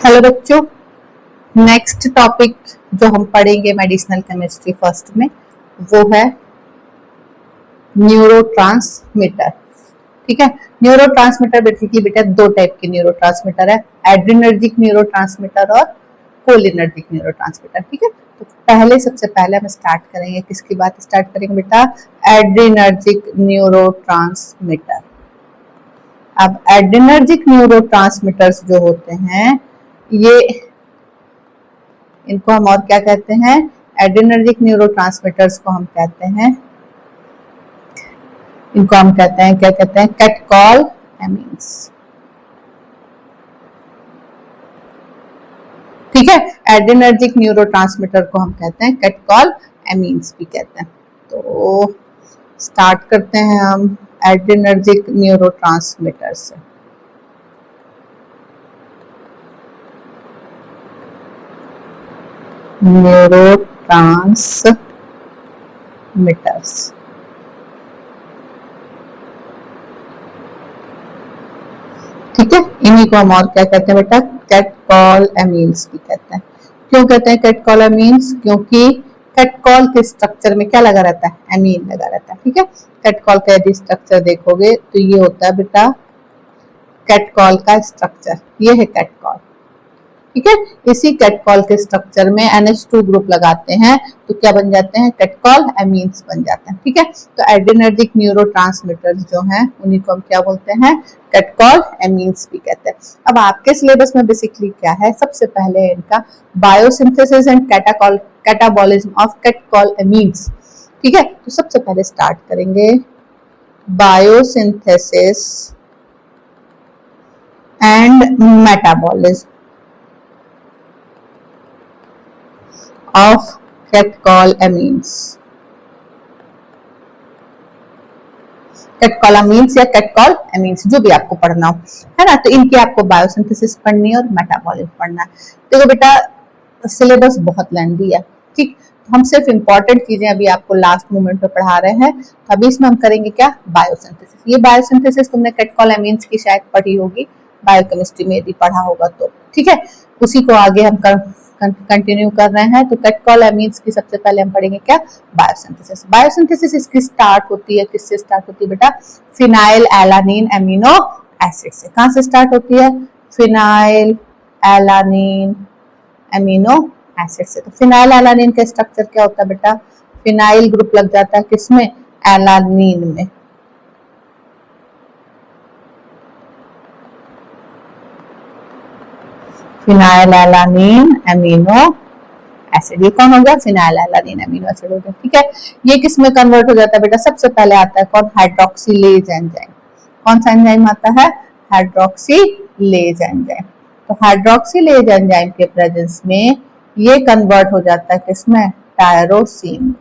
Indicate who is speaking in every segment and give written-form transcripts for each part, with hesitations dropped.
Speaker 1: Hello बच्चों, next topic जो हम पढ़ेंगे मेडिसिनल केमिस्ट्री फर्स्ट में वो है न्यूरोट्रांसमीटर। ठीक है, न्यूरोट्रांसमीटर बेसिकली बेटा दो टाइप के न्यूरोट्रांसमीटर है, एड्रिनर्जिक न्यूरोट्रांसमीटर और कोलिनर्जिक न्यूरोट्रांसमीटर। ठीक है, तो पहले सबसे पहले हम स्टार्ट करेंगे, किसकी बात स्टार्ट करेंगे बेटा? Adrenergic neurotransmitter. अब एड्रिनर्जिक न्यूरोट्रांसमीटर्स जो होते हैं ये इनको हम और क्या कहते हैं? एड्रिनर्जिक न्यूरोट्रांसमीटर्स को हम कहते हैं, इनको हम कहते हैं, क्या कहते हैं? कैटकॉलएमीन्स। ठीक है, एड्रिनर्जिक न्यूरोट्रांसमीटर को हम कहते हैं कैटकॉलएमीन्स भी कहते हैं। तो स्टार्ट करते हैं हम एड्रिनर्जिक न्यूरोट्रांसमीटर से। न्यूरोट्रांसमीटर्स, ठीक है, इन्हीं को हम और क्या कहते हैं बेटा? कैटकॉलएमीन्स भी कहते हैं। क्यों कहते हैं कैटकॉलएमीन्स? क्योंकि कैटकॉल के स्ट्रक्चर में क्या लगा रहता है? एमीन लगा रहता है। ठीक है, कैटकॉल का यदि स्ट्रक्चर देखोगे तो ये होता है बेटा कैटकॉल का स्ट्रक्चर, ये है कैटकॉल। ठीक है, इसी कैटकॉल के स्ट्रक्चर में NH2 ग्रुप लगाते हैं तो क्या बन जाते हैं? कैटकॉलएमीन्स बन जाते हैं। ठीक है, तो एड्रिनर्जिक न्यूरोट्रांसमीटर्स जो हैं उन्हीं को हम क्या बोलते हैं? कैटकॉलएमीन्स भी कहते हैं। अब आपके सिलेबस में बेसिकली क्या है? सबसे पहले इनका बायोसिंथेसिस एंड कैटाबॉलिज्म ऑफ कैटकॉलएमीन्स। ठीक है, तो सबसे पहले स्टार्ट करेंगे बायोसिंथेसिस एंड मेटाबॉलिज्म ऑफ कैटकॉलएमीन्स। कैटकॉलएमीन्स या कैटकॉलएमीन्स जो भी आपको पढ़ना हो, है ना, तो इनकी आपको बायोसिंथेसिस पढ़नी है और मेटाबॉलिज्म पढ़ना है। देखो बेटा सिलेबस बहुत लेंथी है, ठीक, हम सिर्फ इंपॉर्टेंट चीजें अभी आपको लास्ट मोमेंट पे पढ़ा रहे हैं। तो अभी इसमें हम करेंगे क्या? बायोसिंथेसिस। ये बायोसिंथेसिस तुमने कैटकॉलएमीन्स की शायद पढ़ी होगी बायोकेमिस्ट्री में, यदि पढ़ा होगा तो। ठीक है, उसी को आगे हम कंटिन्यू कर रहे हैं। तो कैटकॉलएमीन्स की सबसे पहले हम पढ़ेंगे क्या? बायोसिंथेसिस। बायोसिंथेसिस इसकी स्टार्ट होती है, किससे स्टार्ट होती है बेटा? फिनाइल एलानिन एमिनो एसिड से। कहां से स्टार्ट होती है? फिनाइल एलानिन एमिनो एसिड से। तो फिनाइल एलानिन का स्ट्रक्चर क्या होता है बेटा? फिनाइल ग्रुप लग जाता है किसमें? एलानिन में। फिनाइल एलानिन एमिनो एसिड, ये कौन हो गया? फिनाइल एलानिन एमिनो एसिड हो गया। ठीक है, ये किस में कन्वर्ट हो जाता है बेटा? सबसे पहले आता है कौन? Hydroxylase enzyme. कौन सा एंजाइम आता है? Hydroxylase enzyme. तो हाइड्रोक्सिलेज एंजाइम के प्रेजेंस में ये कन्वर्ट हो जाता है किसमें? टायरोसिन।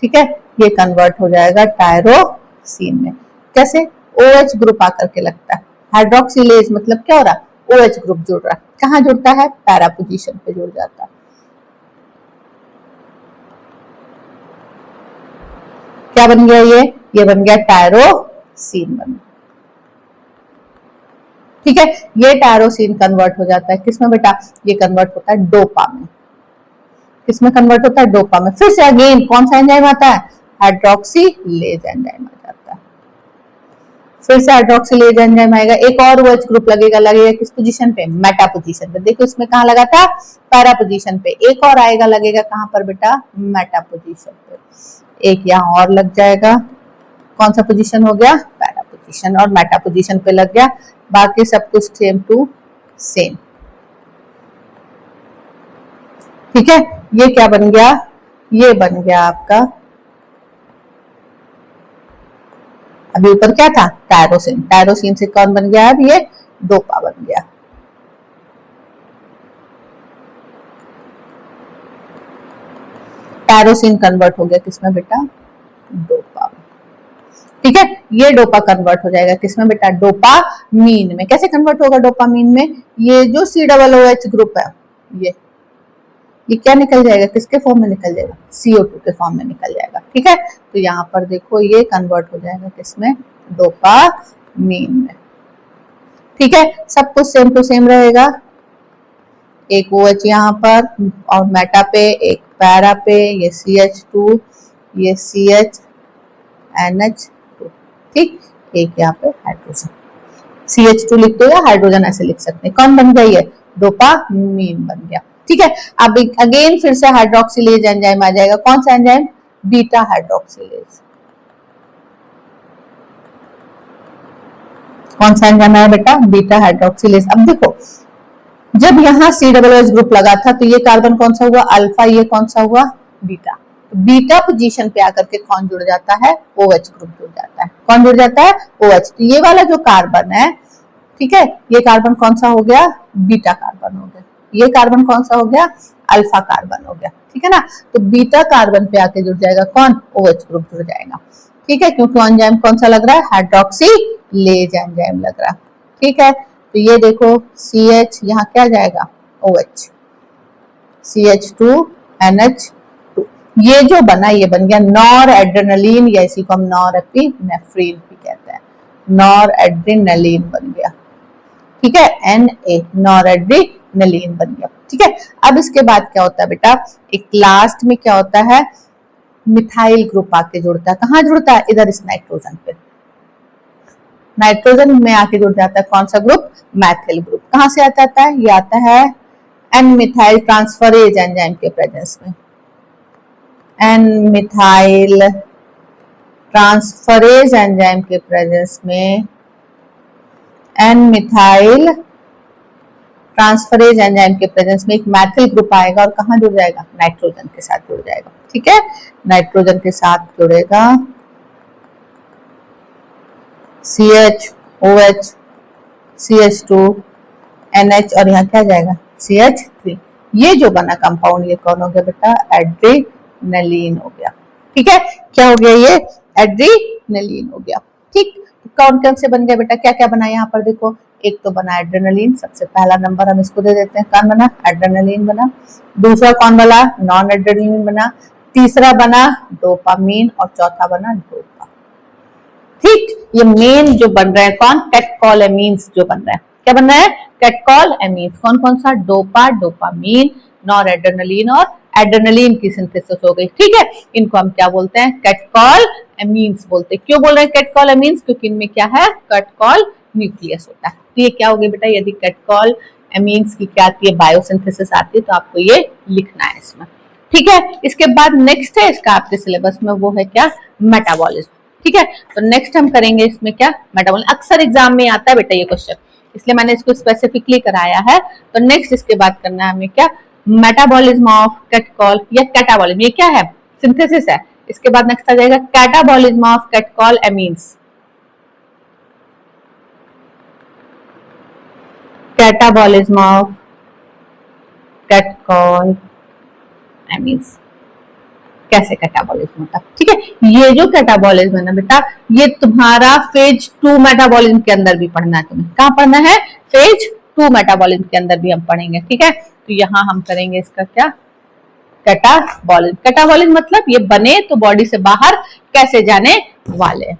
Speaker 1: ठीक है, ये कन्वर्ट हो जाएगा टायरोसिन में। कैसे? OH ग्रुप आकर के लगता है। हाइड्रोक्सिलेज मतलब क्या हो रहा है? OH ग्रुप जुड़ रहा है। कहाँ जुड़ता है? पैरा पोजीशन पे जुड़ जाता है। क्या बन गया ये बन गया टायरोसिन बन गया। ठीक है, ये टायरोसिन कन्वर्ट हो जाता है किसमें बेटा? ये कन्वर्ट होता है डोपा में। किसमें कन्वर्ट होता है? डोपा में। फिर से अगेन कौन सा एंजाइम आता है? हाइड्रोक्सिलेज एंजाइम आ जाता है। फिर से हाइड्रोक्सिलेज एंजाइम आएगा, एक और OH ग्रुप लगेगा किस पोजीशन पे? मेटा पोजीशन पे। देखो इसमें कहाँ लगा था? पैरा पोजीशन पे। एक और आएगा, लगेगा कहाँ पर बेटा? मेटा पोजीशन पे। एक यहाँ और लग जाएगा, कौन सा पोजीशन हो गया? पैरा पोजीशन, और मेटा पोजीशन पे लग गया। बाकी सब कुछ सेम टू सेम। ठीक है, ये क्या बन गया? ये बन गया आपका, अभी ऊपर क्या था? टायरोसिन। टायरोसिन से कौन बन गया? अब ये डोपा बन गया। टायरोसिन कन्वर्ट हो गया किसमें बेटा? डोपा में। ठीक है, ये डोपा कन्वर्ट हो जाएगा किसमें बेटा? डोपामीन में। कैसे कन्वर्ट होगा डोपामीन में? ये जो COOH ग्रुप है ये क्या निकल जाएगा? किसके फॉर्म में निकल जाएगा? CO2 के फॉर्म में निकल जाएगा। ठीक है, तो यहाँ पर देखो ये कन्वर्ट हो जाएगा किसमें? डोपामीन में। ठीक है, सब कुछ सेम टू सेम रहेगा। एक OH यहाँ पर और मेटा पे, एक पैरा पे, ये CH2, ये CH NH2, ठीक। एक यहाँ पे हाइड्रोजन, CH2 लिख दो या हाइड्रोजन ऐसे लिख सकते हैं। कौन बन गया ये? डोपामीन बन गया। ठीक है, अब अगेन फिर से हाइड्रोक्सिलेज एंजाइम आ जाएगा। कौन सा एंजाइम? Beta hydroxylase. कौन सा एंजाइम है बेटा? Beta hydroxylase. अब देखो, जब यहाँ COOH ग्रुप लगा था तो ये कार्बन कौन सा हुआ? अल्फा। ये कौन सा हुआ? बीटा। बीटा पोजीशन पे आकर के कौन जुड़ जाता है? OH ग्रुप जुड़ जाता है। कौन जुड़ जाता है? OH। तो ये वाला जो कार्बन है, ठीक है, ये कार्बन कौन सा हो गया? बीटा कार्बन हो गया। ये कार्बन कौन सा हो गया? अल्फा कार्बन हो गया। ठीक है ना, तो बीटा कार्बन पे आके जुड़ जाएगा कौन? OH ग्रुप जुड़ जाएगा। ठीक है, क्योंकि एंजाइम कौन सा लग रहा है? हाइड्रोक्सिलेज एंजाइम लग रहा है। ठीक है, तो ये देखो CH, यहाँ क्या जाएगा? OH, CH2 NH2। ये जो बना, ये बन गया नॉर एड्रेनलिन, या इसी को हम नॉर एपिनेफ्रिन भी कहते हैं। नॉर एड्रेनलिन बन गया। ठीक है, Na, नॉर एड्रेनलिन बन गया। ठीक है, अब इसके बाद क्या होता है बेटा? एक लास्ट में क्या होता है? मिथाइल ग्रुप आके जुड़ता है। कहाँ जुड़ता है? इधर इस नाइट्रोजन पे। नाइट्रोजन में आके जुड़ जाता है कौन सा ग्रुप? मैथिल ग्रुप। कहां से आता है? ये आता है एन मिथाइल ट्रांसफरेज एंजाइम के प्रेजेंस में। एन मिथाइल ट्रांसफरेज एंजाइम के प्रेजेंस में एन मिथाइल ट्रांसफरेज एंजाइम के प्रेजेंस में एक मैथिल ग्रुप आएगा और कहां जुड़ जाएगा? नाइट्रोजन के साथ जुड़ जाएगा। ठीक है, नाइट्रोजन के साथ जुड़ेगा CH, CH2, NH और यहाँ क्या जाएगा? CH3। ये जो बना कंपाउंड, ये कौन हो गया बेटा? एड्रेनलिन हो गया। ठीक है, क्या हो गया? ये एड्रेनलिन हो गया। ठीक, कौन कौन से बन गए बेटा? क्या क्या बना यहाँ पर देखो। एक तो बना एड्रेनलिन, सबसे पहला नंबर हम इसको दे देते हैं। कौन बना? एड्रेनलिन बना। दूसरा कौन बना? नॉन एड्रेनलिन बना। तीसरा बना डोपामीन और चौथा बना डोपा। ठीक, ये मेन जो बन रहा है कौन? कैटकोलेमीन्स जो बन रहा है। क्या बन रहा है? कैटकोलेमीन्स। कौन कौन सा? डोपा, डोपामीन, नॉर एड्रेनलिन और एड्रेनलिन की सिंथेसिस हो गई। ठीक है, इनको हम क्या बोलते हैं? कैटकोलेमीन्स बोलते हैं। क्यों बोल रहे हैं कैटकोलेमीन्स? क्योंकि इनमें क्या है? कैटकोल न्यूक्लियस होता है। तो ये क्या हो गया बेटा? यदि कैटकोलेमीन्स की क्या आती है? बायोसिंथेसिस आती है, तो आपको ये लिखना है इसमें। ठीक है, इसके बाद नेक्स्ट है इसका आपके सिलेबस में, वो है क्या? मेटाबॉलिज्म। ठीक है, तो नेक्स्ट हम करेंगे इसमें क्या? मेटाबॉलिज्म। अक्सर एग्जाम में आता है बेटा ये क्वेश्चन, इसलिए मैंने इसको स्पेसिफिकली कराया है। तो नेक्स्ट इसके बाद करना है हमें क्या? मेटाबॉलिज्म ऑफ कैटकोल या कैटाबॉलिज्म। ये क्या है? सिंथेसिस है। इसके बाद नेक्स्ट आ जाएगा कैटाबॉलिज्म ऑफ कैटकोलेमीन्स। कैटाबॉलिज्म ऑफ कैटकोलेमीन्स, कैसे कैटाबॉलिज्म होता है। ठीक है, ये जो कैटाबॉलिज्म है ना बेटा, ये तुम्हारा फेज 2 मेटाबॉलिज्म के अंदर भी पढ़ना है। तुम्हें कहाँ पढ़ना है? फेज 2 मेटाबॉलिज्म के अंदर भी हम पढ़ेंगे। ठीक है, तो यहाँ हम करेंगे इसका क्या? कैटाबॉलिज्म। कैटाबॉलिज्म मतलब ये बने तो बॉडी से बाहर कैसे जाने वाले।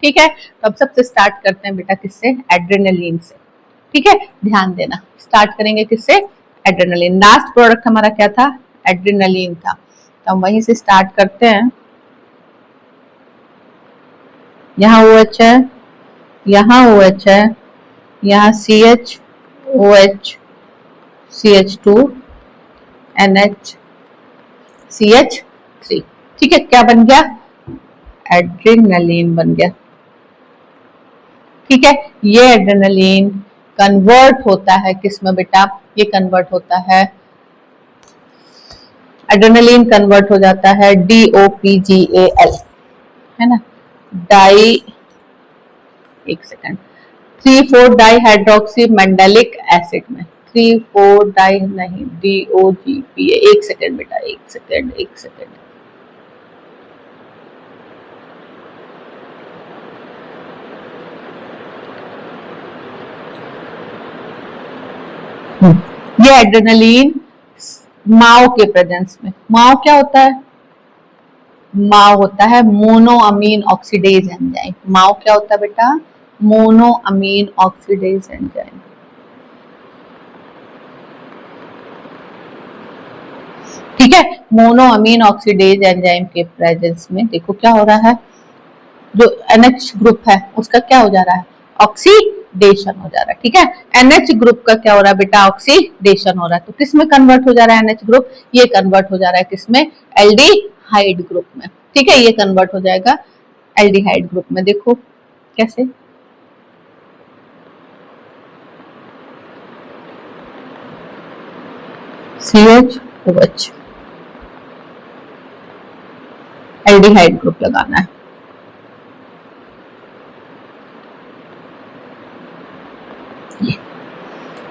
Speaker 1: ठीक है, तो अब सबसे स्टार्ट करते हैं बेटा किससे? एड्रेनलिन से। ठीक है, ध्यान देना, स्टार्ट करेंगे किससे? एड्रेनलिन। लास्ट प्रोडक्ट हमारा क्या था? एड्रेनलिन था, तो हम वहीं से स्टार्ट करते हैं। यहाँ OH है, यहाँ OH है, यहाँ CH, OH, CH2, NH, CH3। ठीक है, क्या बन गया? एड्रेनलिन बन गया। ठीक है, ये एड्रेनलिन कन्वर्ट होता है किसमें बेटा? ये कन्वर्ट होता है, एड्रेनलिन कन्वर्ट हो जाता है DOPGAL, है ना, डाई, एक second, 3,4 di hydroxy mandelic acid में। 3,4 डाई नहीं, DOGPA। एक सेकंड बेटा, एक सेकंड, एक सेकंड। ये एड्रेनलिन माओ के प्रेजेंस में। माओ क्या होता है? माओ होता है मोनो अमीन ऑक्सीडेज एंजाइम। माओ क्या होता है बेटा? Monoamine oxidase enzyme. ठीक है, मोनोअमीन ऑक्सीडेज एंजाइम के प्रेजेंस में देखो क्या हो रहा है, जो NH ग्रुप है उसका क्या हो जा रहा है, ऑक्सीडेशन हो जा रहा है। ठीक है, NH ग्रुप का क्या हो रहा है बेटा, ऑक्सीडेशन हो रहा है। तो किस में कन्वर्ट हो जा रहा है NH ग्रुप, ये कन्वर्ट हो जा रहा है किसमें, एल्डिहाइड ग्रुप में। ठीक है, ये कन्वर्ट हो जाएगा एल्डिहाइड ग्रुप में। देखो कैसे, CHOH एल्डिहाइड ग्रुप लगाना है।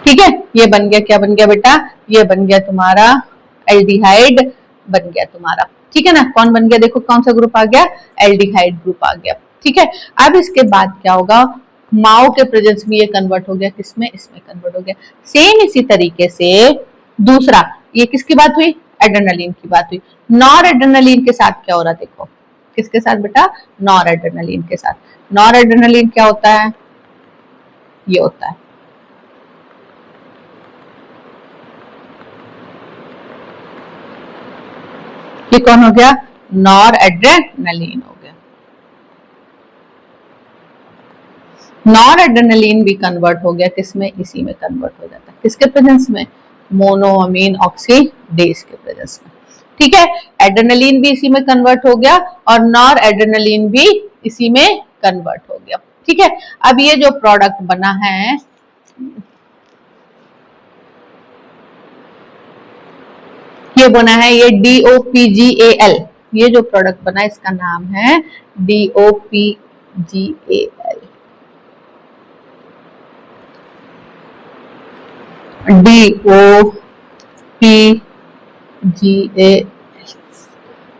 Speaker 1: ठीक है, ये बन गया, क्या बन गया बेटा, ये बन गया तुम्हारा एल्डिहाइड बन गया तुम्हारा। ठीक है ना, कौन बन गया, देखो कौन सा ग्रुप आ गया, एल्डिहाइड ग्रुप आ गया। ठीक है, अब इसके बाद क्या होगा, माओ के प्रेजेंस में ये कन्वर्ट हो गया किसमें, इसमें कन्वर्ट हो गया। सेम इसी तरीके से दूसरा, ये किसकी बात हुई, एड्रेनालिन की बात हुई। नॉर एड्रेनालिन के साथ क्या हो रहा है, देखो किसके साथ बेटा, नॉर एड्रेनालिन के साथ। नॉर एड्रेनालिन क्या होता है, ये होता है, ये कौन हो गया, नॉर एड्रेनालिन हो गया। नॉर एड्रेनालिन भी कन्वर्ट हो गया किसमें, इसी में कन्वर्ट हो जाता है, किसके प्रेजेंस में, मोनोअमीन ऑक्सीडेज के प्रेजेंस में। ठीक है, एड्रेनालिन भी इसी में कन्वर्ट हो गया और नॉर एड्रेनालिन भी इसी में कन्वर्ट हो गया। ठीक है, अब ये जो प्रोडक्ट बना है, ये बना है ये DOPGAL, ये जो प्रोडक्ट बना है इसका नाम है DOPGAL। DOPGAL।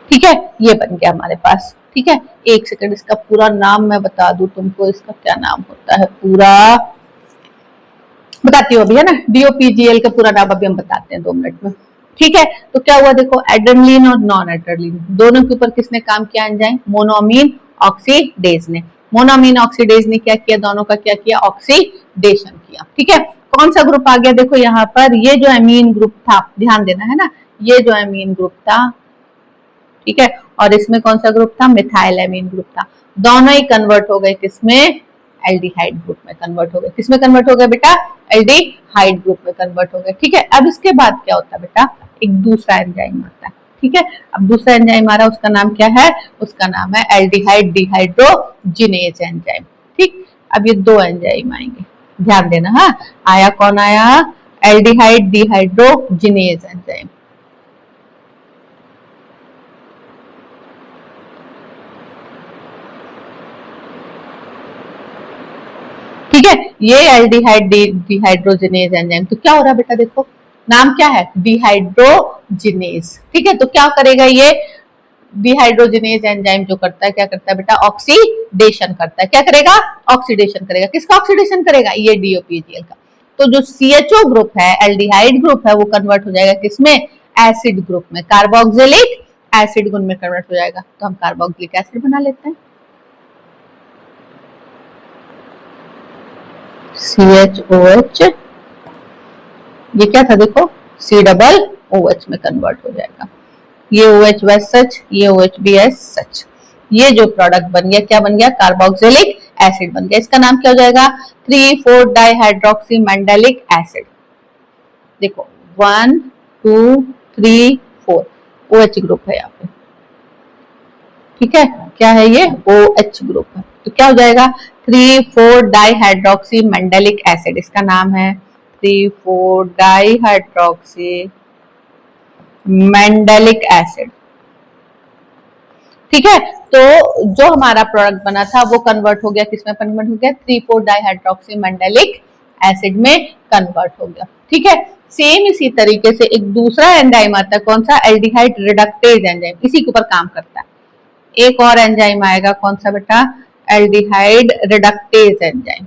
Speaker 1: ठीक है, ये बन गया हमारे पास। ठीक है, एक सेकंड, इसका पूरा नाम मैं बता दूं तुमको, इसका क्या नाम होता है पूरा, बताती हूँ अभी, है ना। DOPGAL का पूरा नाम अभी हम बताते हैं 2 मिनट में। ठीक है, तो क्या हुआ देखो, एड्रेनलिन और नॉन एड्रेनलिन दोनों के ऊपर किसने काम किया, एंजाइम मोनोअमीन ऑक्सीडेज ने। मोनोअमीन ऑक्सीडेज ने क्या किया, दोनों का क्या किया, ऑक्सीडेशन किया। ठीक है, कौन सा ग्रुप आ गया, देखो यहाँ पर ये जो एमीन ग्रुप था, ध्यान देना है ना, ये जो एमीन ग्रुप था, ठीक है, और इसमें कौन सा ग्रुप था, मिथाइल एमीन ग्रुप था। दोनों ही कन्वर्ट हो गए किसमें, एल्डिहाइड ग्रुप में कन्वर्ट हो गए। किसमें कन्वर्ट हो गए बेटा, एल्डिहाइड ग्रुप में कन्वर्ट हो गए। ठीक है, अब इसके बाद क्या होता है बेटा, एक दूसरा एंजाइम आता है। ठीक है, अब दूसरा एंजाइम आ रहा है, उसका नाम क्या है, उसका नाम है एल्डिहाइड डिहाइड्रोजिनेज एंजाइम। ठीक, अब ये 2 एंजाइम आएंगे, ध्यान देना। हाँ, आया कौन आया, एल्डिहाइड डिहाइड्रोजिनेज एंजाइम। ठीक है, ये एल्डिहाइड डिहाइड्रोजिनेज एंजाइम, तो क्या हो रहा है बेटा, देखो नाम क्या है, डिहाइड्रोजिनेज। ठीक है, तो क्या करेगा ये डिहाइड्रोजिनेज एंजाइम, जो करता है क्या करता है बेटा, ऑक्सीडेशन करता है। क्या करेगा, ऑक्सीडेशन करेगा। किसका ऑक्सीडेशन करेगा, ये DOPGAL का। तो जो CHO ग्रुप है, एल्डिहाइड ग्रुप है, वो कन्वर्ट हो जाएगा किसमें, एसिड ग्रुप में, कार्बोक्सिलिक एसिड गुण में कन्वर्ट हो जाएगा। तो हम कार्बोक्सिलिक एसिड बना लेते हैं, CHOH, ये क्या था देखो, COOH में कन्वर्ट हो जाएगा। ये OH वैज सच, ये OH भी एज सच। ये जो प्रोडक्ट बन गया, क्या बन गया, कार्बोक्सिलिक एसिड बन गया। इसका नाम क्या हो जाएगा, 3,4 डाइहाइड्रोक्सी मैंडेलिक एसिड। देखो 1 2 3 4 OH ग्रुप है यहाँ पे। ठीक है, क्या है ये, OH ग्रुप है। तो क्या हो जाएगा, 3,4 डाइहाइड्रोक्सी मैंडेलिक एसिड, इसका नाम है 3,4 डाइहाइड्रोक्सी मैंडेलिक एसिड। ठीक है, तो जो हमारा प्रोडक्ट बना था वो कन्वर्ट हो गया, किसमें कन्वर्ट हो गया, 3,4 डाइहाइड्रोक्सी मैंडेलिक एसिड में कन्वर्ट हो गया। ठीक है, सेम इसी तरीके से एक दूसरा एंजाइम आता है, कौन सा, एल्डिहाइड रिडक्टेज एंजाइम, इसी के ऊपर काम करता है। एक और एंजाइम आएगा, कौन सा बेटा, एल्डिहाइड रिडक्टेज एंजाइम।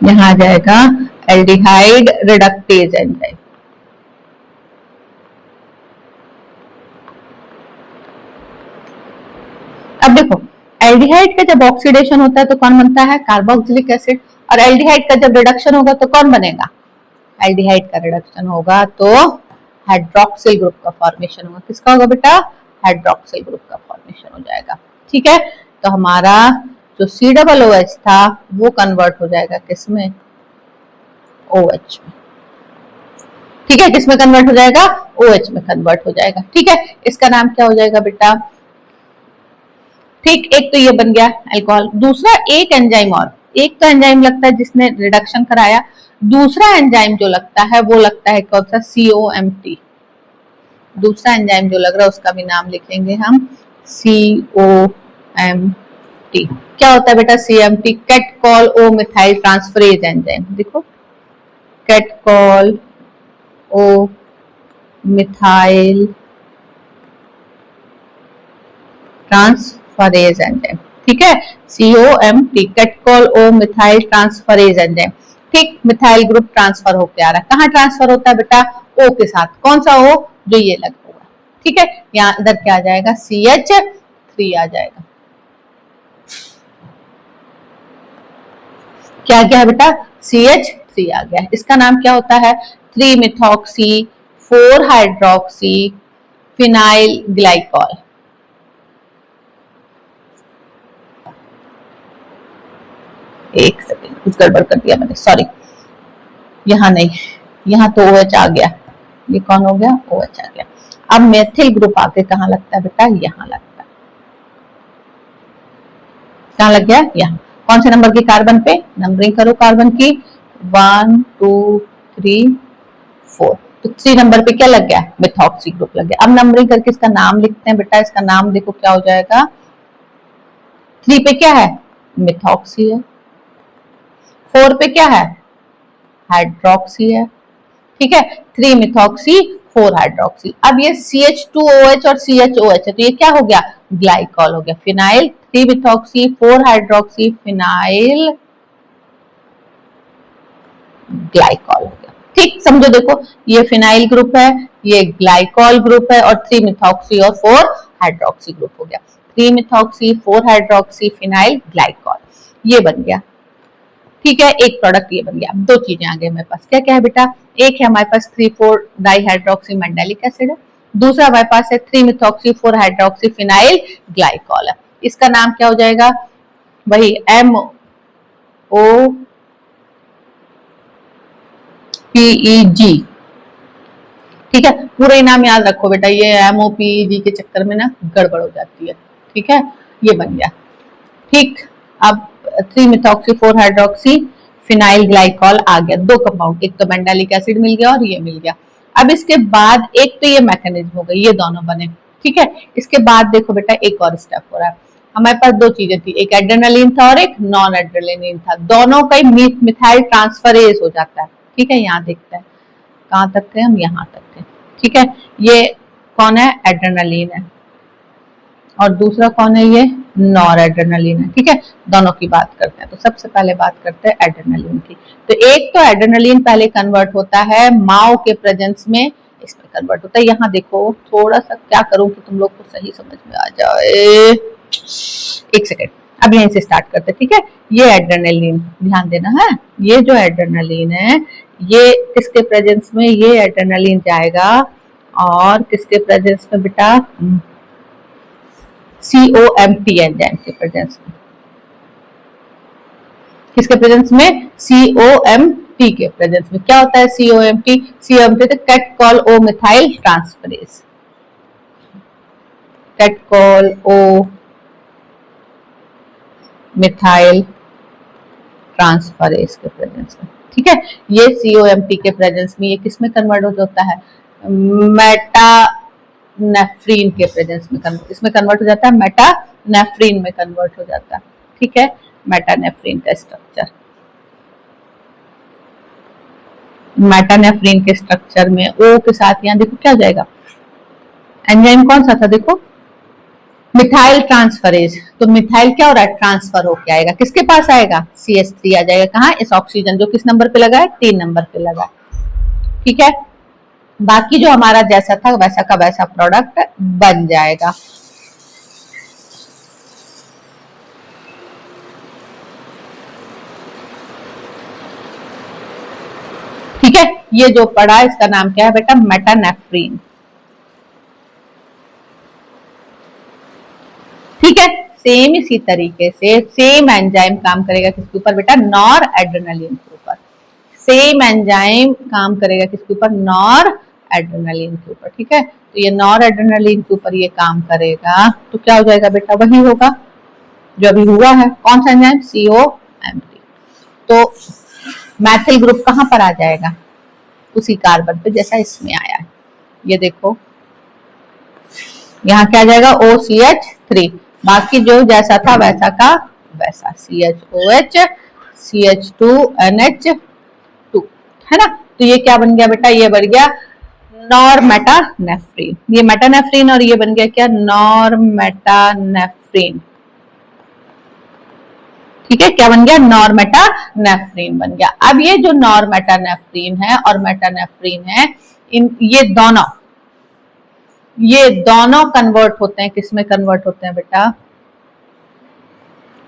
Speaker 1: यहां आ जाएगा एल्डिहाइड रिडक्टेज एंजाइम। एल्डिहाइड का जब ऑक्सीडेशन होता है तो कौन बनता है? Carboxylic acid. और एल्डिहाइड का जब रिडक्शन होगा तो कौन बनेगा? एल्डिहाइड का रिडक्शन होगा तो हाइड्रोक्सिल ग्रुप का फॉर्मेशन होगा। किसका होगा बेटा? हाइड्रोक्सिल ग्रुप का फॉर्मेशन हो जाएगा। ठीक है, तो हमारा जो COOH था वो कन्वर्ट हो जाएगा किसमें? OH में। ठीक है, किसमें कन्वर्ट हो जाएगा? OH में कन्वर्ट हो जाएगा। ठीक है, इसका नाम क्या हो जाएगा बेटा? ठीक, एक तो ये बन गया अल्कोहल। दूसरा एक एंजाइम और, एक तो एंजाइम लगता है जिसने रिडक्शन कराया, दूसरा एंजाइम जो लगता है वो लगता है कौन सा? COMT। दूसरा एंजाइम जो लग रहा है उसका भी नाम लिखेंगे हम, COMT। क्या होता है बेटा COMT? कैटकॉल ओ मिथाइल ट्रांसफरेज एंजाइम। देखो, कैटकॉल ओ मिथाइल ट्रांसफरेज एंजाइम। ठीक है, COMT, कैटकॉल ओ मिथाइल ट्रांसफरेज एंजाइम। ठीक, मिथाइल ग्रुप ट्रांसफर होकर आ रहा है। कहाँ ट्रांसफर होता है बेटा? O के साथ। कौन सा O? जो ये लगा हुआ। ठीक है, यहाँ इधर क्या आ जाएगा? CH3 आ जाएगा। क्या गया बेटा? CH3 आ गया। इसका नाम क्या होता है? 3-मिथॉक्सी 4-हाइड्रोक्सी फिनाइल ग्लाइकॉल। एक सेकेंड, कुछ गड़बड़ कर दिया मैंने, सॉरी। यहाँ नहीं, यहाँ तो OH आ गया। ये कौन हो गया? OH आ गया। अब मेथिल ग्रुप आके कहाँ लगता है बेटा? यहाँ लगता है। कहाँ लग गया? यहाँ। कौन से नंबर की कार्बन पे? नंबरिंग करो कार्बन की, 1 2 3 4। तो 3 नंबर पे क्या लग गया? मिथॉक्सी ग्रुप लग गया। अब नंबरिंग करके इसका नाम लिखते हैं बेटा। इसका नाम देखो क्या हो जाएगा? 3 पे क्या है? मिथॉक्सी है। 4 पे क्या है? हाइड्रोक्सी है। ठीक है, 3-मिथॉक्सी 4-हाइड्रोक्सी। अब ये CH2OH और CHOH है तो ये क्या हो गया? ग्लाइकॉल हो गया। फिनाइल 3-मिथॉक्सी 4-हाइड्रोक्सी फिनाइल ग्लाइकॉल हो गया। ठीक, समझो। देखो, ये फिनाइल ग्रुप है, ये ग्लाइकॉल ग्रुप है, और 3-मिथॉक्सी और 4-हाइड्रोक्सी ग्रुप हो गया। 3-मिथॉक्सी 4-हाइड्रोक्सी फिनाइल ग्लाइकॉल, ये बन गया। ठीक है, एक प्रोडक्ट ये बन गया। अब दो चीजें आ गई हमारे पास। क्या क्या है बेटा? एक है हमारे पास 3,4 डाइहाइड्रोक्सी मैंडेलिक एसिड है। दूसरा हमारे पास है 3-मिथॉक्सी 4-हाइड्रोक्सी फिनाइल ग्लाइकॉल है। इसका नाम क्या हो जाएगा? वही MOPEG। ठीक है, पूरा ही नाम याद रखो बेटा, ये MOPEG के चक्कर में ना गड़बड़ हो जाती है। ठीक है, ये बन गया। ठीक, अब 3-मिथॉक्सी 4-हाइड्रोक्सी फिनाइल ग्लाइकॉल आ गया। दो कंपाउंड, एक तो मैंडेलिक एसिड मिल गया और ये मिल गया। अब इसके बाद एक तो ये मैकेनिज्म हो गई, ये दोनों बने। ठीक है, इसके बाद देखो बेटा एक और स्टेप हो रहा है। हमारे पास दो चीजें थी, एक एड्रेनालिन था और एक नॉन एड्रेनालिन था। दोनों का मिथाइल ट्रांसफरेज हो जाता है। ठीक है, यहाँ देखते हैं कहाँ तक थे हम, यहाँ तक थे। ठीक है, ये कौन है? एड्रेनालिन है, और दूसरा कौन है? ये नॉर एड्रेनालिन है। ठीक है, दोनों की बात करते हैं। तो सबसे पहले बात करते हैं एड्रेनालिन की। तो एक तो एड्रेनालिन पहले कन्वर्ट होता है माओ के प्रेजेंस में, इसमें कन्वर्ट होता है। यहाँ देखो, थोड़ा सा क्या करूं कि तुम लोग को सही समझ में आ जाए। एक सेकेंड, अब यहीं से स्टार्ट करते हैं। ठीक है, ये एड्रेनालिन ध्यान देना है। ये जो एड्रेनालिन है ये किसके प्रेजेंस में? ये एड्रेनालिन जाएगा और किसके प्रेजेंस में बेटा? COMT एंजाइम के प्रेजेंस में। किसके प्रेजेंस में? COMT के प्रेजेंस में। क्या होता है COMT? COMT तो कैटकॉल ओ मिथाइल ट्रांसफरेज। कैटकॉल ओ मिथाइल ट्रांसफरेज के प्रेजेंस में। ठीक है, ये COMT के प्रेजेंस में ये किस में कन्वर्ट होता है? मेटानेफ्रीन के प्रेजेंस में इसमें कन्वर्ट हो जाता है, मेटानेफ्रीन में कन्वर्ट हो जाता है। ठीक है, मेटानेफ्रीन का स्ट्रक्चर, मेटानेफ्रीन के स्ट्रक्चर में O के साथ यहाँ देखो क्या हो जाएगा? एंजाइम कौन सा था? देखो, मिथाइल ट्रांसफरेज। तो मिथाइल क्या हो रहा है? ट्रांसफर होके आएगा, किसके पास आएगा? CH3 आ जाएगा। कहाँ? इस ऑक्सीजन जो किस नंबर पे लगा है? 3 नंबर पे लगा। ठीक है, बाकी जो हमारा जैसा था वैसा का वैसा प्रोडक्ट बन जाएगा। ठीक है, ये जो पढ़ा इसका नाम क्या है बेटा, मेटानेफ्रीन। ठीक है, सेम इसी तरीके से सेम एंजाइम काम करेगा किसके ऊपर बेटा, नॉर एड्रेनलिन के ऊपर। सेम एंजाइम काम करेगा किसके ऊपर, नॉर एड्रेनलिन के ऊपर। ठीक है, तो ये नॉर एड्रेनलिन के ऊपर ये काम करेगा, तो क्या हो जाएगा बेटा, वही होगा जो अभी हुआ है। कौन सा एंजाइम, COMP। तो मैथिल ग्रुप कहां पर आ जाएगा, उसी कार्बन पे जैसा इसमें आया है। ये देखो यहाँ क्या आ जाएगा, OCH3, बाकी जो जैसा था वैसा का वैसा, CHOH CH2NH2, है ना। तो ये क्या बन गया बेटा, ये बन गया नॉरमेटानेफ्रीन। ये मेटानेफ्रीन और ये बन गया क्या, नॉरमेटानेफ्रीन। ठीक है, क्या बन गया, नॉरमेटानेफ्रीन बन गया। अब ये जो नॉरमेटानेफ्रीन है और मेटानेफ्रीन है, ये दोनों कन्वर्ट होते हैं, किसमें कन्वर्ट होते हैं बेटा,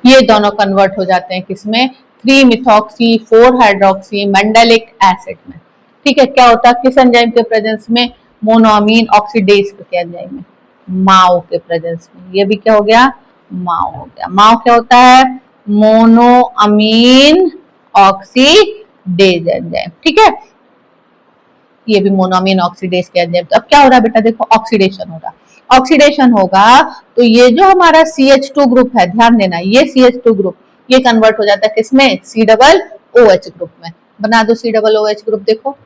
Speaker 1: ये दोनों कन्वर्ट हो जाते हैं किसमें, 3-मिथॉक्सी 4-हाइड्रोक्सी मेंडेलिक एसिड में। ठीक है, क्या होता है किस एंजाइम के प्रेजेंस में, मोनोअमीन ऑक्सीडेज के एंजाइम में, माओ के प्रेजेंस में। ये भी क्या हो गया, माओ हो गया। माओ क्या होता है, मोनोअमीन ऑक्सीडेज एंजाइम। ठीक है, ये भी मोनोअमीन ऑक्सीडेज के एंजाइम। तो अब क्या हो रहा है बेटा, देखो ऑक्सीडेशन हो रहा, ऑक्सीडेशन होगा तो ये जो हमारा CH2 ग्रुप है, ध्यान देना, ये CH2 ग्रुप ये कन्वर्ट हो जाता है किसमें, COOH ग्रुप में। बना दो COOH ग्रुप, देखो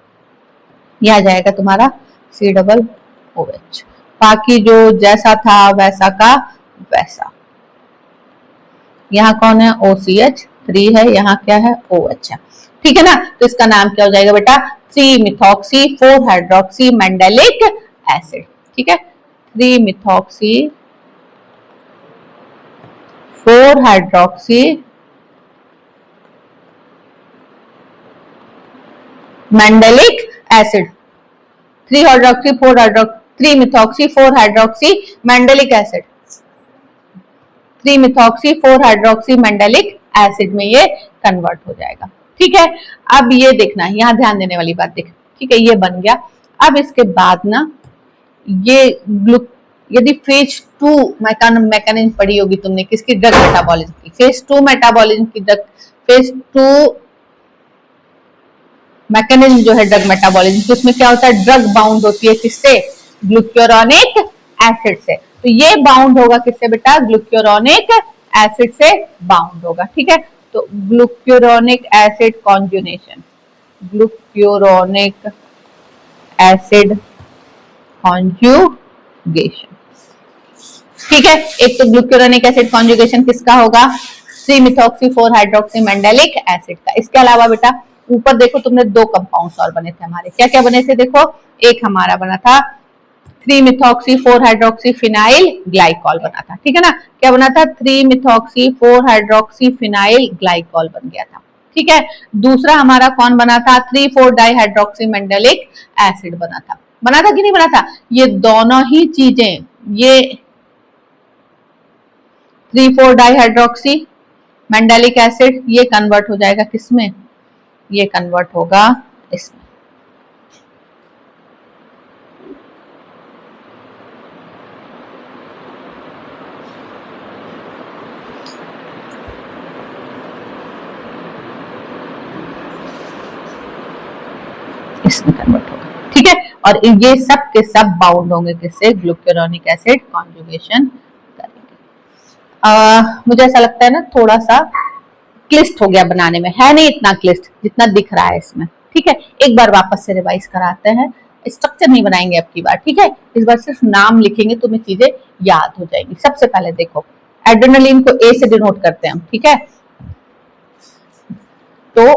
Speaker 1: ये आ जाएगा तुम्हारा COOH। बाकी जो जैसा था वैसा का वैसा। यहाँ कौन है, OCH3 है, यहाँ क्या है, OH है। ठीक है ना, तो इसका नाम क्या हो जाएगा बेटा, 3-मिथॉक्सी 4-हाइड्रोक्सी मेंडेलिक एसिड। ठीक है, 3-मिथॉक्सी 4-हाइड्रोक्सी मेंडेलिक एसिड। 3-मिथॉक्सी 4-हाइड्रोक्सी मेंडेलिक एसिड, 3-मिथॉक्सी 4-हाइड्रोक्सी मेंडेलिक एसिड में ये कन्वर्ट हो जाएगा। ठीक है, अब ये देखना, यहाँ ध्यान देने वाली बात देख। ठीक है, ये बन गया। अब इसके बाद ना ये यदि फेज 2 मैकेनिज्म पढ़ी होगी तुमने किसकी, ड्रग मेटाबॉलिज्म की, फेज 2 मेटाबॉलिज्म की, फेज 2 मैकेनिज्म जो है ड्रग मेटाबॉलिज्म, उसमें क्या होता है, ड्रग बाउंड होती है किससे, ग्लूक्यूरोनिक एसिड से। तो ये बाउंड होगा किससे बेटा, ग्लूक्यूरोनिक एसिड से बाउंड होगा। ठीक है, तो ग्लूक्यूरोनिक एसिड कॉन्जुगेशन, ग्लूक्यूरोनिक एसिड कॉन्जुगेशन। ठीक है, एक तो ग्लूक्यूरोनिक एसिड कॉन्जुगेशन किसका होगा, 3-मिथॉक्सी 4-हाइड्रोक्सी मेंडेलिक एसिड का। इसके अलावा बेटा ऊपर देखो तुमने 2 कंपाउंड्स और बने थे हमारे, क्या क्या बने थे देखो, एक हमारा बना था 3-मिथॉक्सी 4-हाइड्रोक्सी फिनाइल ग्लाइकॉल बना था। ठीक है ना, क्या बना था, 3-मिथॉक्सी 4-हाइड्रोक्सी फिनाइल ग्लाइकॉल बन गया था। ठीक है, दूसरा हमारा कौन बना था, 3,4-डाइहाइड्रोक्सी मेंडेलिक एसिड बना था। बना था कि नहीं बना था, ये दोनों ही चीजें, ये 3,4-डाइहाइड्रोक्सी मेंडेलिक एसिड ये कन्वर्ट हो जाएगा किसमें, ये कन्वर्ट होगा इसमें। इसमें कन्वर्ट होगा। ठीक है, और ये सब के सब बाउंड होंगे किससे, ग्लूक्यूरोनिक एसिड कॉन्जुगेशन करेंगे। मुझे ऐसा लगता है ना थोड़ा सा क्लिष्ट हो गया बनाने में, है नहीं इतना क्लिष्ट जितना दिख रहा है इसमें। ठीक है, एक बार वापस से रिवाइज कराते हैं, स्ट्रक्चर नहीं बनाएंगे अब की बार। ठीक है, इस बार सिर्फ नाम लिखेंगे, तुम्हें चीजें याद हो जाएंगी। सबसे पहले देखो, एड्रेनलिन को ए से डिनोट करते हैं हम। ठीक है, तो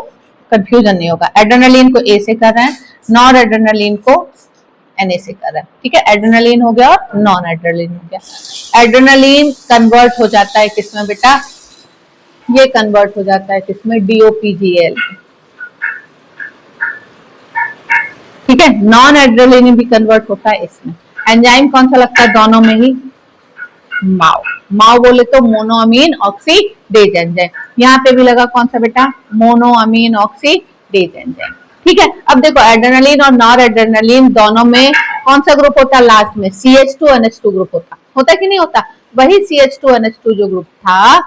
Speaker 1: कंफ्यूजन नहीं होगा, एड्रेनलिन को ए से कर रहे हैं, नॉन एड्रेनलिन को Na से कर रहे हैं। ठीक है, एड्रेनलिन हो गया और नॉन एड्रेनलिन हो गया। एड्रेनलिन कन्वर्ट हो जाता है किसमें बेटा, ये कन्वर्ट हो जाता है किसमें, DOPGL। ठीक है, नॉन एड्रेनलिन भी कन्वर्ट होता है इसमें। एंजाइम कौन सा लगता है दोनों में ही, माओ। माओ बोले तो मोनोअमीन ऑक्सीडेज एंजाइम, यहाँ पे भी लगा कौन सा बेटा, मोनोअमीन ऑक्सीडेज एंजाइम। ठीक है, अब देखो एड्रेनलिन और नॉर एड्रेनलिन दोनों में कौन सा ग्रुप होता है लास्ट में? CH2NH2 ग्रुप होता है कि नहीं होता? वही CH2NH2 जो ग्रुप था,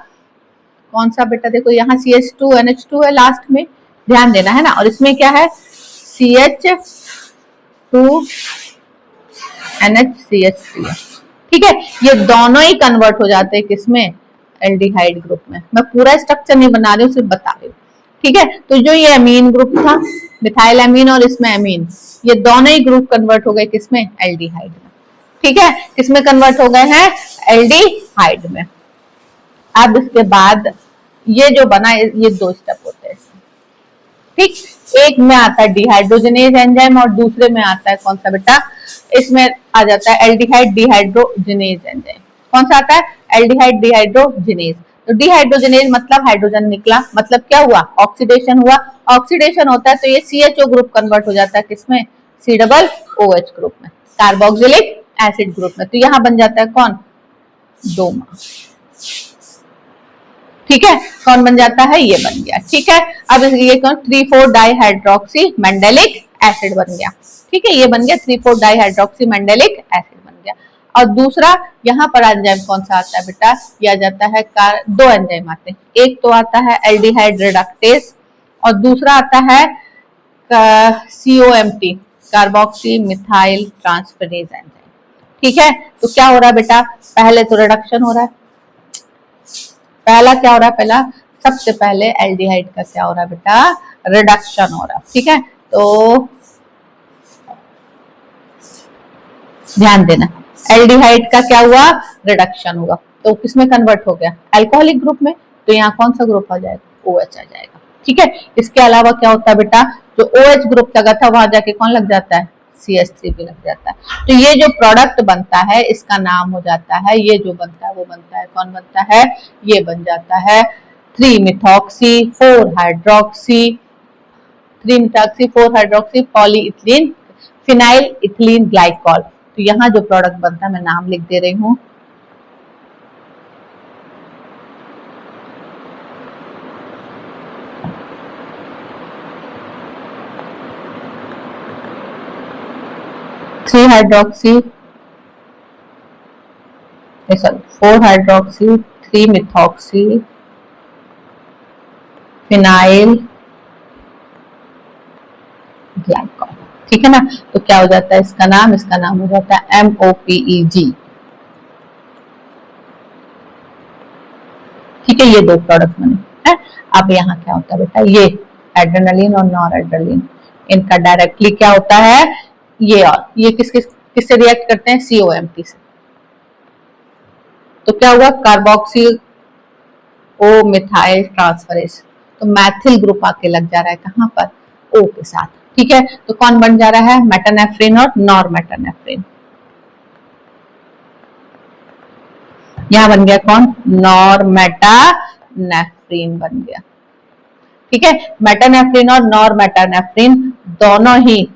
Speaker 1: कौन सा बेटा? देखो यहाँ CH2NH2 है लास्ट में, ध्यान देना है ना। और इसमें क्या है? CH2NH3 ठीक है, ये दोनों ही कन्वर्ट हो जाते हैं किसमें? एल्डिहाइड ग्रुप में। मैं पूरा स्ट्रक्चर नहीं बना रही हूँ, सिर्फ बता रही हूँ। ठीक है, तो जो ये अमीन ग्रुप था, मिथाइल अमीन और इसमें अमीन, ये दोनों ही ग्रुप कन्वर्ट हो गए किसमें? एल्डिहाइड में। ठीक है, किसमें कन्वर्ट हो गए हैं? एल्डिहाइड में। अब इसके बाद ये जो बना, ये दो स्टेप होते हैं इसमें। ठीक, एक में आता है डिहाइड्रोजनेज एंजाइम और दूसरे में आता है कौन सा बेटा? इसमें आ जाता है एल्डिहाइड डिहाइड्रोजनेज एंजाइम। कौन सा आता है? Aldehyde dehydrogenase. तो डिहाइड्रोजनेज मतलब हाइड्रोजन निकला, मतलब क्या हुआ? ऑक्सीडेशन हुआ। ऑक्सीडेशन होता है तो ये CHO ग्रुप कन्वर्ट हो जाता है किसमें? COOH ग्रुप में, कार्बोक्सिलिक एसिड ग्रुप में। तो यहां बन जाता है कौन? डोमा। ठीक है, कौन बन जाता है? ये बन गया। ठीक है, अब ये कौन? 3,4 डाइहाइड्रोक्सी मेंडेलिक एसिड बन गया। ठीक है, ये बन गया 3,4 डाइहाइड्रोक्सी मेंडेलिक एसिड बन गया। और दूसरा यहाँ पर एंजाइम कौन सा आता है बेटा? ये आ जाता है दो एंजाइम आते हैं, एक तो आता है एल्डिहाइड रिडक्टेस और दूसरा आता है COMT, carboxy methyl transferase enzyme. ठीक है, तो क्या हो रहा है बेटा? पहले तो रिडक्शन हो रहा है। पहला क्या हो रहा है? पहला सबसे पहले एल्डिहाइड का क्या हो रहा है बेटा? रिडक्शन हो रहा है। ठीक है, तो ध्यान देना, एल्डिहाइड का क्या हुआ? रिडक्शन हुआ। तो किसमें कन्वर्ट हो गया? अल्कोहलिक ग्रुप में। तो यहाँ कौन सा ग्रुप आ जाएगा? OH आ जाएगा। ठीक है, इसके अलावा क्या होता है बेटा? जो OH ग्रुप लगा था वहां जाके कौन लग जाता है? CH3 भी लग जाता है। तो ये जो प्रोडक्ट बनता है इसका नाम हो जाता है, ये जो बनता है वो बनता है, कौन बनता है? ये बन जाता है 3-मिथॉक्सी 4-हाइड्रोक्सी 3-मिथॉक्सी 4-हाइड्रोक्सी पॉलीइथिलीन फिनाइल इथिलीन ग्लाइकॉल। तो यहाँ जो प्रोडक्ट बनता है, मैं नाम लिख दे रही हूँ, three hydroxy sorry four hydroxy three methoxy phenyl glycol. ठीक है ना, तो क्या हो जाता है इसका नाम? इसका नाम हो जाता है MOPEG। ठीक है, ये दो प्रोडक्ट बने हैं। अब यहाँ क्या होता है बेटा? ये एड्रेनलिन और नॉर एड्रेनलिन, इनका डायरेक्टली क्या होता है? ये किससे रिएक्ट करते हैं? COMT से। तो क्या हुआ? कार्बोक्सी ओ मिथाइल ट्रांसफरेज। तो मैथिल ग्रुप आके लग जा रहा है कहां पर? O के साथ। ठीक है, तो कौन बन जा रहा है? मेटानेफ्रिन और नॉरमेटानेफ्रिन। यहां बन गया कौन? नॉरमेटानेफ्रिन बन गया। ठीक है, मेटानेफ्रिन और नॉरमेटानेफ्रिन दोनों ही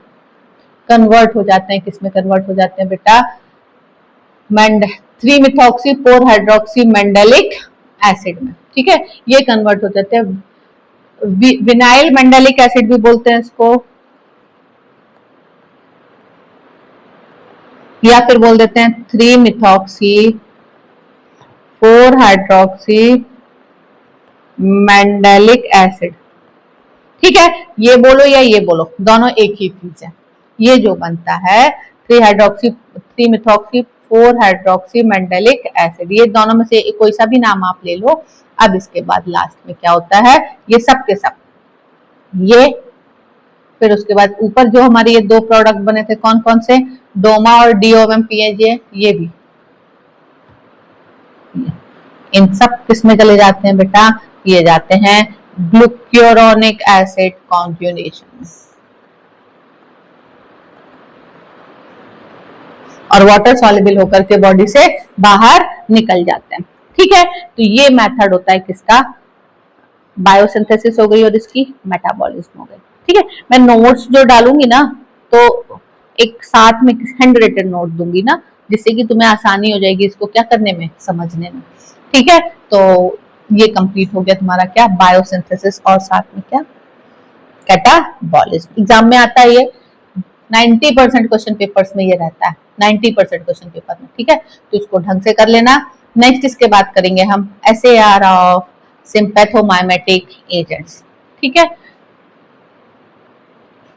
Speaker 1: कन्वर्ट हो जाते हैं, किसमें कन्वर्ट हो जाते हैं बेटा? 3-मिथॉक्सी 4-हाइड्रोक्सी मेंडेलिक एसिड में। ठीक है, ये कन्वर्ट हो जाते हैं, विनाइल मेंडेलिक एसिड भी बोलते हैं इसको, या फिर बोल देते हैं 3-मिथॉक्सी 4-हाइड्रोक्सी मेंडेलिक एसिड। ठीक है, ये बोलो या ये बोलो, दोनों एक ही चीज है। ये जो बनता है 3-मिथॉक्सी 4-हाइड्रोक्सी मेंडेलिक एसिड, ये दोनों में से कोई सा भी नाम आप ले लो। अब इसके बाद लास्ट में क्या होता है? ये सब के सब ये, फिर उसके बाद ऊपर जो हमारे ये दो प्रोडक्ट बने थे कौन कौन से? डोमा और DOMPAG, ये भी, इन सब किसमें चले जाते हैं बेटा? ये जाते हैं ग्लूक्यूरोनिक एसिड कॉन्जुगेशन में, और वाटर सॉल्युबल होकर के बॉडी से बाहर निकल जाते हैं। ठीक है, तो ये मेथड होता है किसका? बायोसिंथेसिस हो गई और इसकी मेटाबॉलिज्म हो गई। ठीक है, मैं नोट्स जो डालूंगी ना, तो एक साथ में हैंड रिटन नोट दूंगी ना, जिससे कि तुम्हें आसानी हो जाएगी इसको क्या करने में, समझने में। ठीक है, तो ये कंप्लीट हो गया तुम्हारा क्या? बायोसिंथेसिस और साथ में क्या? कैटाबॉलिज्म। एग्जाम में आता है ये, 90% क्वेश्चन पेपर्स में ये रहता है, 90% क्वेश्चन पेपर में, ठीक है, तो इसको ढंग से कर लेना। नेक्स्ट इसके बाद करेंगे हम SAR ऑफ सिंपैथोमाइमेटिक एजेंट्स, ठीक है।